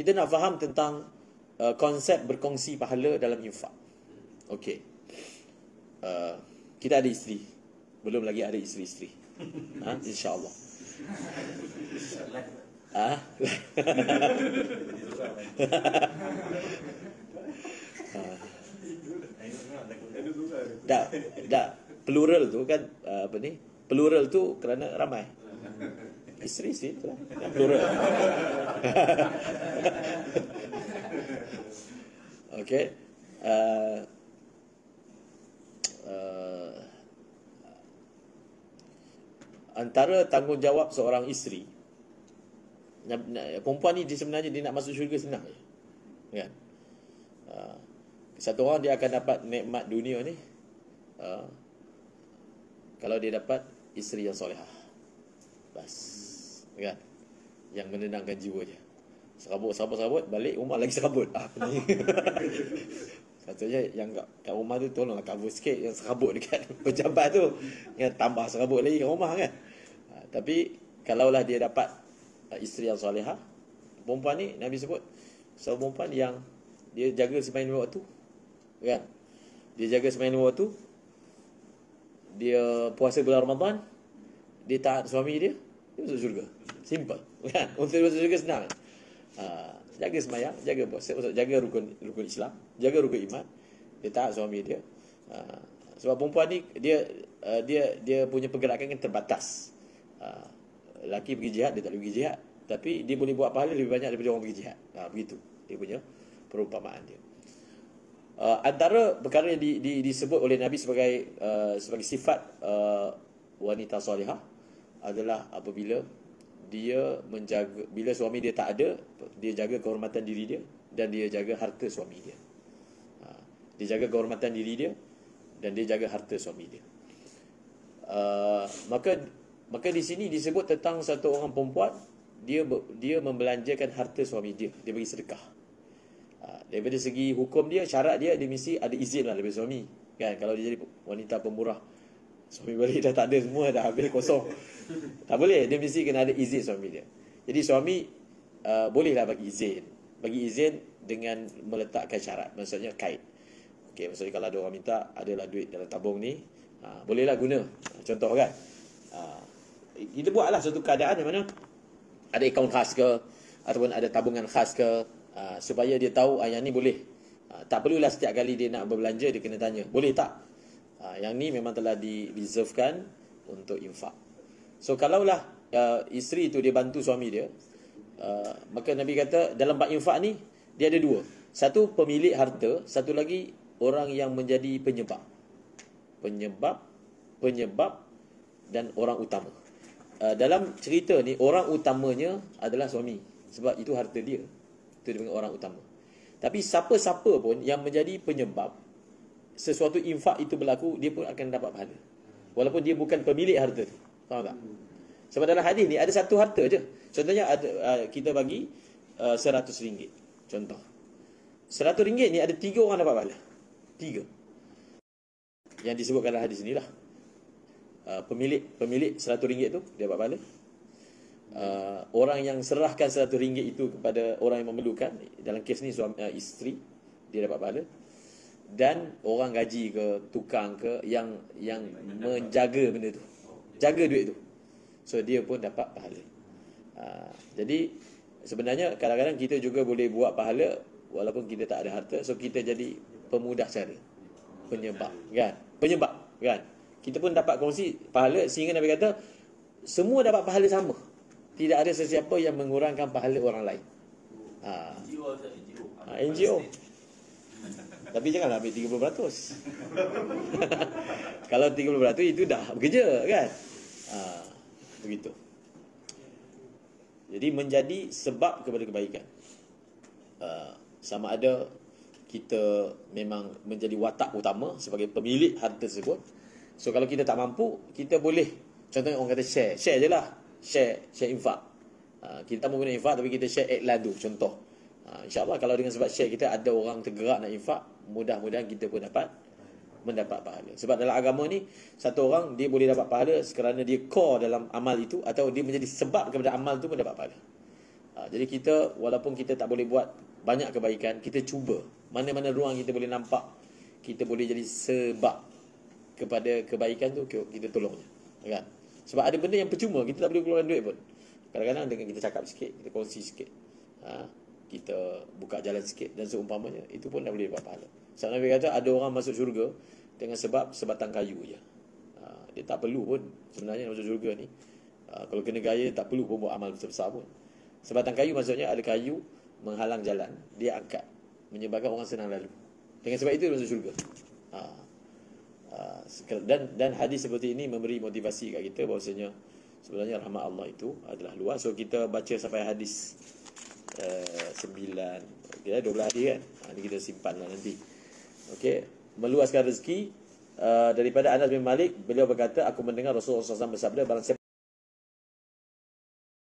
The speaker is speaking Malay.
kita nak faham tentang konsep berkongsi pahala dalam infak. Okey. Kita ada isteri. Belum lagi ada isteri-isteri. InsyaAllah. Tak. Plural tu kan apa ni? Plural tu kerana ramai. Isteri tu lah. Plural. Okey. Antara tanggungjawab seorang isteri, perempuan ni sebenarnya dia nak masuk syurga senang je, kan? Satu orang dia akan dapat nikmat dunia ni kalau dia dapat isteri yang solehah, bas, kan? Yang menenangkan jiwa dia. Serabut balik rumah lagi serabut. Katanya yang kat rumah tu tolonglah cover sikit yang serabut dekat pejabat tu, yang tambah serabut lagi kat rumah, kan? Tapi kalaulah dia dapat isteri yang solehah, perempuan ni Nabi sebut seorang perempuan yang dia jaga sembahyang 5 waktu, kan? Dia jaga sembahyang 5 waktu, dia puasa bulan Ramadan, dia taat suami dia masuk syurga. Simple, kan? Untuk masuk syurga senang. Jaga sembahyang, jaga puasa, jaga rukun Islam, jaga rukun iman, dia taat suami dia. Sebab perempuan ni dia punya pergerakan kan terbatas. Lelaki pergi jihad, dia tak boleh pergi jihad, tapi dia boleh buat pahala lebih banyak daripada orang pergi jihad. Begitu dia punya perumpamaan dia. Antara perkara yang disebut oleh Nabi sebagai sifat wanita solehah adalah apabila dia menjaga, bila suami dia tak ada, dia jaga kehormatan diri dia dan dia jaga harta suami dia. Dia jaga kehormatan diri dia dan dia jaga harta suami dia. Maka di sini disebut tentang satu orang perempuan, dia membelanjakan harta suami dia, dia bagi sedekah. Daripada segi hukum dia, syarat dia mesti ada izin lah daripada suami, kan? Kalau dia jadi wanita pemurah, suami balik dah tak ada, semua dah habis kosong, tak boleh, dia mesti kena ada izin suami dia. Jadi suami bolehlah bagi izin dengan meletakkan syarat, maksudnya kaid. Okey, maksudnya kalau ada orang minta, adalah duit dalam tabung ni, bolehlah guna, contoh, kan? Kita buatlah satu keadaan di mana ada akaun khas ke, ataupun ada tabungan khas ke, supaya dia tahu yang ni boleh. Tak perlulah setiap kali dia nak berbelanja dia kena tanya, boleh tak? Yang ni memang telah di-reservekan untuk infak. So kalaulah isteri tu dia bantu suami dia, maka Nabi kata dalam bab infak ni dia ada dua. Satu pemilik harta, satu lagi orang yang menjadi penyebab dan orang utama. Dalam cerita ni orang utamanya adalah suami, sebab itu harta dia, itu dia panggil orang utama. Tapi siapa-siapa pun yang menjadi penyebab sesuatu infak itu berlaku, dia pun akan dapat pahala, walaupun dia bukan pemilik harta tu. Faham tak? Sebab dalam hadis ni ada satu harta je. Contohnya kita bagi RM100. Contoh, RM100 ni ada 3 orang dapat pahala. 3 yang disebutkan dalam hadis ni lah. Pemilik RM100 tu dia dapat pahala. Orang yang serahkan RM100 itu kepada orang yang memerlukan, dalam kes ni isteri, dia dapat pahala. Dan orang gaji ke, tukang ke, yang menjaga benda tu, jaga duit tu, so dia pun dapat pahala. Jadi sebenarnya kadang-kadang kita juga boleh buat pahala walaupun kita tak ada harta. So kita jadi pemudah cara, penyebab, kan? Kita pun dapat kongsi pahala, sehingga Nabi kata semua dapat pahala sama. Tidak ada sesiapa yang mengurangkan pahala orang lain. NGO. Tapi janganlah ambil 30%. Kalau 30% itu dah bekerja, kan? Begitu. Jadi menjadi sebab kepada kebaikan. Sama ada kita memang menjadi watak utama sebagai pemilik harta tersebut. So kalau kita tak mampu, kita boleh, contohnya orang kata share je lah. Share infak. Kita tak menggunakan infak, tapi kita share iklan tu, contoh. InsyaAllah kalau dengan sebab share kita ada orang tergerak nak infak, mudah-mudahan kita pun mendapat pahala. Sebab dalam agama ni, satu orang dia boleh dapat pahala kerana dia core dalam amal itu, atau dia menjadi sebab kepada amal tu pun dapat pahala. Jadi kita, walaupun kita tak boleh buat banyak kebaikan, kita cuba mana-mana ruang kita boleh nampak, kita boleh jadi sebab kepada kebaikan tu, kita tolong je, kan? Sebab ada benda yang percuma, kita tak boleh keluarkan duit pun. Kadang-kadang dengan kita cakap sikit, kita kongsi sikit, kita buka jalan sikit dan seumpamanya, itu pun dah boleh dapat pahala. Sebab Nabi kata ada orang masuk syurga dengan sebab sebatang kayu je. Dia tak perlu pun sebenarnya masuk syurga ni. Kalau kena gaya tak perlu pun buat amal besar-besar pun. Sebatang kayu maksudnya ada kayu menghalang jalan, dia angkat, menyebabkan orang senang lalu. Dengan sebab itu dia masuk syurga. Dan hadis seperti ini memberi motivasi kat kita bahawasanya sebenarnya rahmat Allah itu adalah luas. So kita baca sampai hadis 9, okay, 12 hadis kan. Ini kita simpanlah nanti. Okey, meluaskan rezeki. Daripada Anas bin Malik, beliau berkata, aku mendengar Rasulullah SAW bersabda, barang siapa